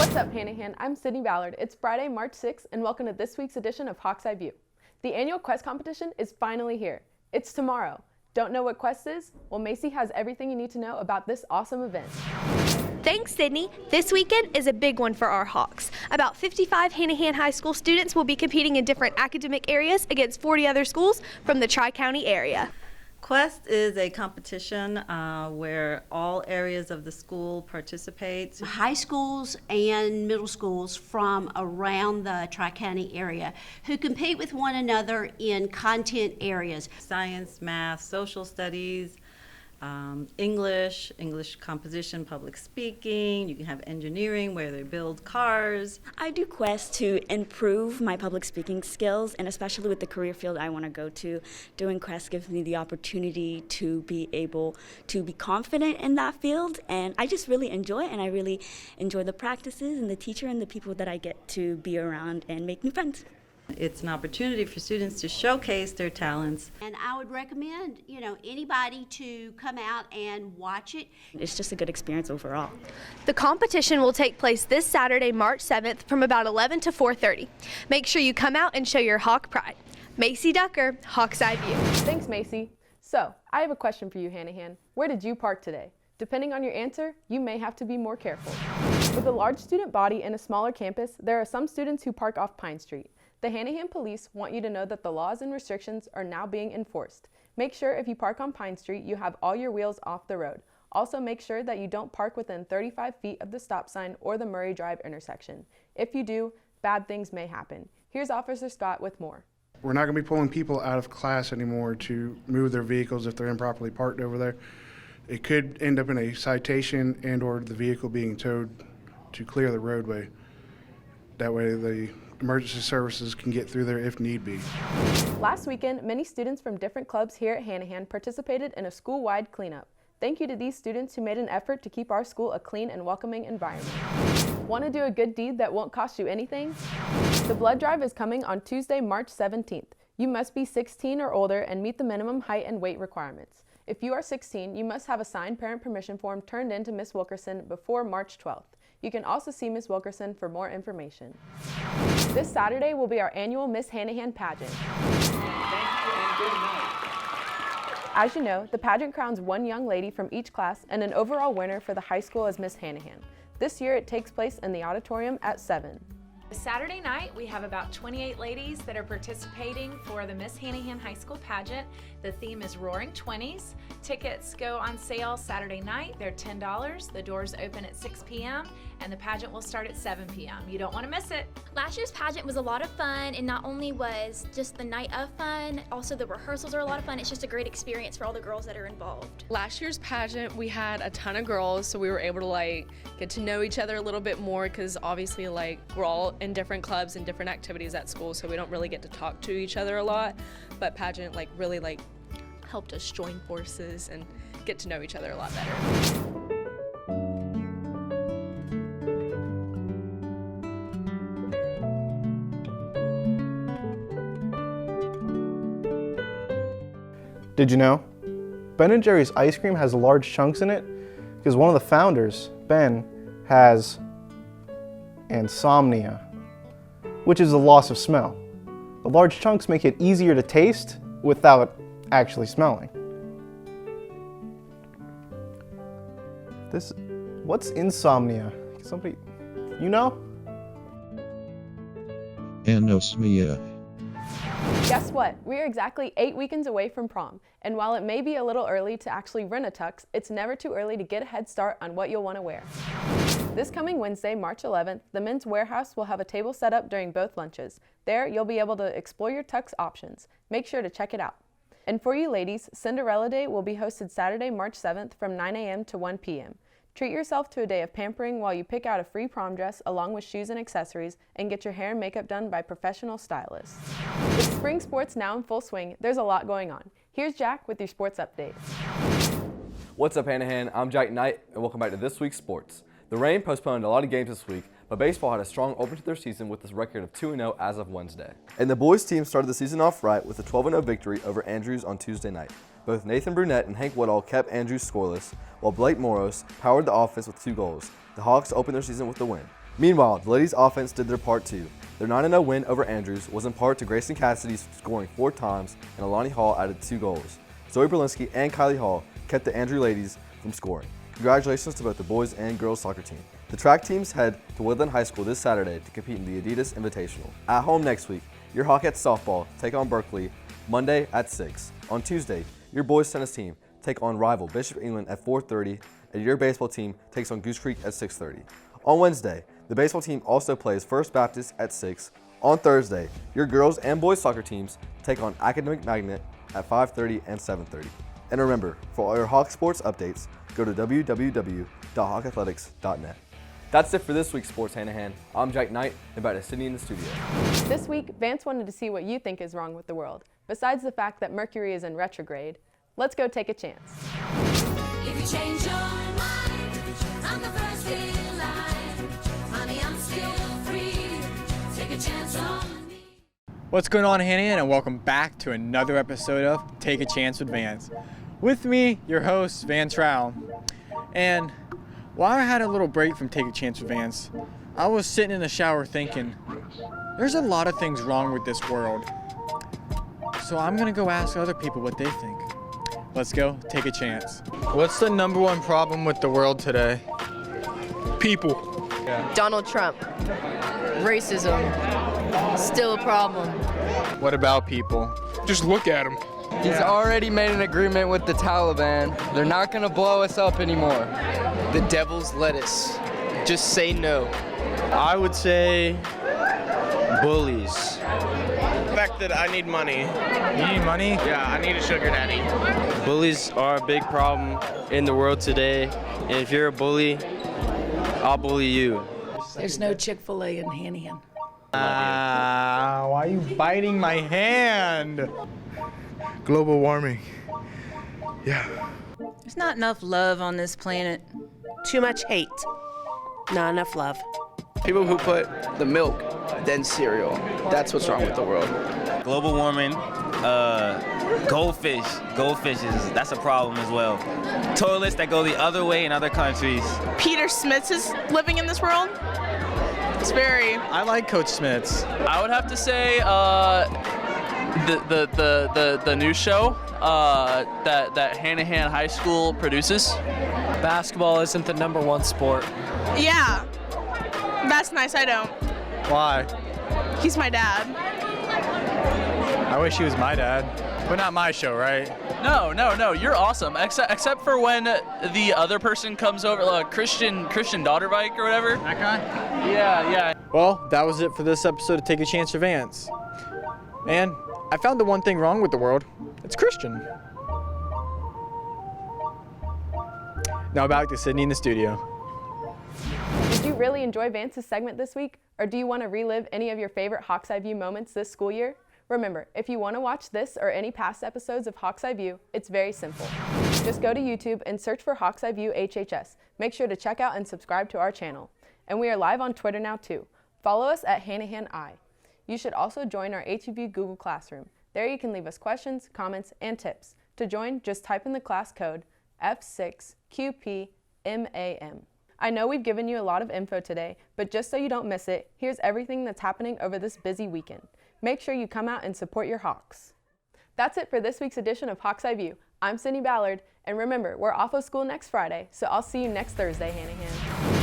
What's up, Hanahan? I'm Sydney Ballard. It's Friday, March 6th, and welcome to this week's edition of Hawk's Eye View. The annual Quest competition is finally here. It's tomorrow. Don't know what Quest is? Well, Macy has everything you need to know about this awesome event. Thanks, Sydney. This weekend is a big one for our Hawks. About 55 Hanahan High School students will be competing in different academic areas against 40 other schools from the Tri-County area. Quest is a competition where all areas of the school participate. High schools and middle schools from around the Tri-County area who compete with one another in content areas. Science, math, social studies, English composition, public speaking. You can have engineering where they build cars. I do Quest to improve my public speaking skills, and especially with the career field I want to go to. Doing Quest gives me the opportunity to be able to be confident in that field, and I just really enjoy it, and I really enjoy the practices and the teacher and the people that I get to be around and make new friends. It's an opportunity for students to showcase their talents. And I would recommend, anybody to come out and watch it. It's just a good experience overall. The competition will take place this Saturday, March 7th from about 11 to 4:30. Make sure you come out and show your Hawk pride. Macy Ducker, Hawk's Eye View. Thanks, Macy. So, I have a question for you, Hanahan. Where did you park today? Depending on your answer, you may have to be more careful. With a large student body and a smaller campus, there are some students who park off Pine Street. The Hanahan Police want you to know that the laws and restrictions are now being enforced. Make sure if you park on Pine Street, you have all your wheels off the road. Also make sure that you don't park within 35 feet of the stop sign or the Murray Drive intersection. If you do, bad things may happen. Here's Officer Scott with more. We're not going to be pulling people out of class anymore to move their vehicles if they're improperly parked over there. It could end up in a citation and or the vehicle being towed to clear the roadway. That way the emergency services can get through there if need be. Last weekend, many students from different clubs here at Hanahan participated in a school-wide cleanup. Thank you to these students who made an effort to keep our school a clean and welcoming environment. Want to do a good deed that won't cost you anything? The blood drive is coming on Tuesday, March 17th. You must be 16 or older and meet the minimum height and weight requirements. If you are 16, you must have a signed parent permission form turned in to Ms. Wilkerson before March 12th. You can also see Ms. Wilkerson for more information. This Saturday will be our annual Miss Hanahan pageant. As you know, the pageant crowns one young lady from each class and an overall winner for the high school as Miss Hanahan. This year it takes place in the auditorium at 7. Saturday night, we have about 28 ladies that are participating for the Miss Hanahan High School pageant. The theme is Roaring 20s. Tickets go on sale Saturday night. They're $10. The doors open at 6 p.m. and the pageant will start at 7 p.m. You don't want to miss it. Last year's pageant was a lot of fun, and not only was just the night of fun, also the rehearsals are a lot of fun. It's just a great experience for all the girls that are involved. Last year's pageant, we had a ton of girls, so we were able to get to know each other a little bit more, because obviously we're all in different clubs and different activities at school, so we don't really get to talk to each other a lot. But pageant really helped us join forces and get to know each other a lot better. Did you know? Ben & Jerry's ice cream has large chunks in it because one of the founders, Ben, has insomnia, which is the loss of smell. The large chunks make it easier to taste without actually smelling. What's insomnia? Somebody, you know? Anosmia. Guess what? We are exactly 8 weekends away from prom, and while it may be a little early to actually rent a tux, it's never too early to get a head start on what you'll want to wear. This coming Wednesday, March 11th, the Men's Warehouse will have a table set up during both lunches. There, you'll be able to explore your tux options. Make sure to check it out. And for you ladies, Cinderella Day will be hosted Saturday, March 7th from 9 a.m. to 1 p.m. Treat yourself to a day of pampering while you pick out a free prom dress along with shoes and accessories and get your hair and makeup done by professional stylists. With spring sports now in full swing, there's a lot going on. Here's Jack with your sports update. What's up, Hanahan? I'm Jack Knight, and welcome back to this week's sports. The rain postponed a lot of games this week, but baseball had a strong open to their season with a record of 2-0 as of Wednesday. And the boys team started the season off right with a 12-0 victory over Andrews on Tuesday night. Both Nathan Brunette and Hank Woodall kept Andrews scoreless, while Blake Moros powered the offense with 2 goals. The Hawks opened their season with the win. Meanwhile, the ladies' offense did their part too. Their 9-0 win over Andrews was in part to Grayson Cassidy scoring 4 times, and Alani Hall added 2 goals. Zoe Berlinski and Kylie Hall kept the Andrew ladies from scoring. Congratulations to both the boys and girls soccer team. The track teams head to Woodland High School this Saturday to compete in the Adidas Invitational. At home next week, your Hawkettes softball take on Berkeley Monday at 6. On Tuesday, your boys tennis team take on rival Bishop England at 4:30, and your baseball team takes on Goose Creek at 6:30. On Wednesday, the baseball team also plays First Baptist at 6. On Thursday, your girls and boys soccer teams take on Academic Magnet at 5:30 and 7:30. And remember, for all your Hawk sports updates, go to www.hawkathletics.net. That's it for this week's Sports Hand in Hand. I'm Jake Knight, and back to Sydney in the studio. This week, Vance wanted to see what you think is wrong with the world. Besides the fact that Mercury is in retrograde, let's go take a chance. If you change your mind, I'm the first in line. Honey, I'm still free. Take a chance on me. What's going on, Hanahan, and welcome back to another episode of Take a Chance with Vance. With me, your host, Vance Rao. And while I had a little break from Take a Chance with Vance, I was sitting in the shower thinking, there's a lot of things wrong with this world. So I'm gonna go ask other people what they think. Let's go take a chance. What's the number one problem with the world today? People. Yeah. Donald Trump. Racism. Still a problem. What about people? Just look at him. He's already made an agreement with the Taliban. They're not gonna blow us up anymore. The devil's lettuce. Just say no. I would say bullies. The fact that I need money. You need money? Yeah, I need a sugar daddy. Bullies are a big problem in the world today. And if you're a bully, I'll bully you. There's no Chick-fil-A in Hanahan. Why are you biting my hand? Global warming. Yeah. There's not enough love on this planet. Too much hate. Not enough love. People who put the milk, then cereal. That's what's wrong with the world. Global warming, goldfish. Goldfishes, that's a problem as well. Toilets that go the other way in other countries. Peter Smits is living in this world. It's very... I like Coach Smits. I would have to say the new show that Hanahan High School produces. Basketball isn't the #1 sport. Yeah. That's nice, I don't. Why? He's my dad. I wish he was my dad, but not my show, right? No, you're awesome. Except for when the other person comes over, Christian Daughter-bike or whatever. That guy? Yeah. Well, that was it for this episode of Take a Chance with Vance. And I found the one thing wrong with the world. It's Christian. Now back to Sydney in the studio. Did you really enjoy Vance's segment this week? Or do you want to relive any of your favorite Hawk's Eye View moments this school year? Remember, if you want to watch this or any past episodes of Hawk's Eye View, it's very simple. Just go to YouTube and search for Hawk's Eye View HHS. Make sure to check out and subscribe to our channel. And we are live on Twitter now too. Follow us at Hanahan High. You should also join our HEV Google Classroom. There you can leave us questions, comments, and tips. To join, just type in the class code F6QPMAM. I know we've given you a lot of info today, but just so you don't miss it, here's everything that's happening over this busy weekend. Make sure you come out and support your Hawks. That's it for this week's edition of Hawk's Eye View. I'm Sydney Ballard, and remember, we're off of school next Friday, so I'll see you next Thursday, Hanahan.